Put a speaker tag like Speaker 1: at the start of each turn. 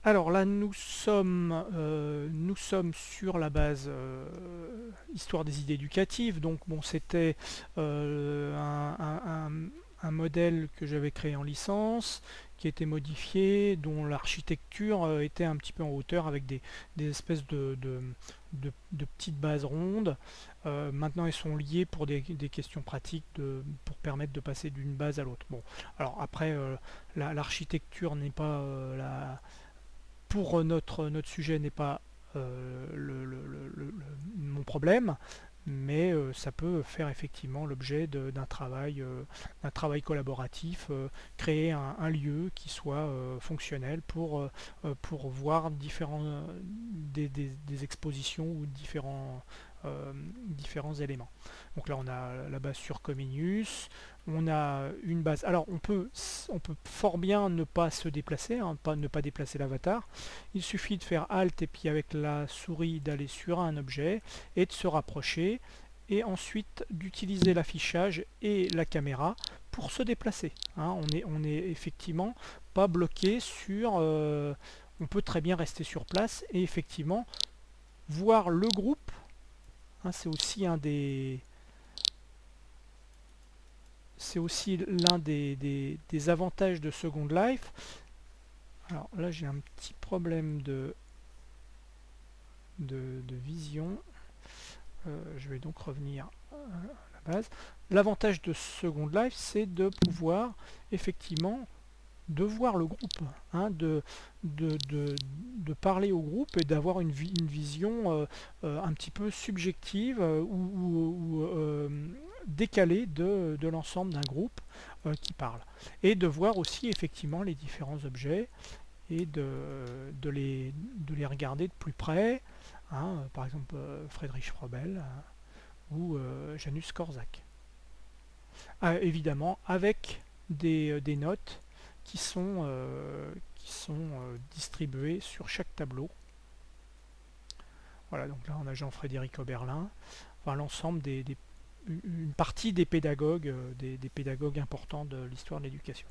Speaker 1: Alors là, nous sommes sur la base histoire des idées éducatives. Donc bon, c'était un modèle que j'avais créé en licence, qui a été modifié, dont l'architecture était un petit peu en hauteur avec des espèces de petites bases rondes. Maintenant, elles sont liées pour des questions pratiques pour permettre de passer d'une base à l'autre. Bon, alors après, l'architecture n'est pas pour notre sujet n'est pas mon problème, mais ça peut faire effectivement l'objet d'un travail collaboratif, créer un lieu qui soit fonctionnel pour voir des expositions ou différents éléments. Donc là on a la base sur Comenius, on a une base. Alors on peut fort bien ne pas se déplacer, hein, ne pas déplacer l'avatar. Il suffit de faire Alt et puis avec la souris d'aller sur un objet et de se rapprocher et ensuite d'utiliser l'affichage et la caméra pour se déplacer. Hein. On est effectivement pas bloqué sur... on peut très bien rester sur place et effectivement voir le groupe. Hein, c'est aussi l'un des avantages de Second Life. Alors là j'ai un petit problème de vision. Je vais donc revenir à la base. L'avantage de Second Life, c'est de pouvoir effectivement de voir le groupe, hein, de parler au groupe et d'avoir une vision un petit peu subjective ou décalée de l'ensemble d'un groupe qui parle. Et de voir aussi effectivement les différents objets et de les regarder de plus près, hein, par exemple Friedrich Frobel ou Janusz Korczak. Ah, évidemment avec des notes qui sont distribuées sur chaque tableau. Voilà, donc là on a Jean-Frédéric Oberlin, enfin l'ensemble une partie des pédagogues importants de l'histoire de l'éducation.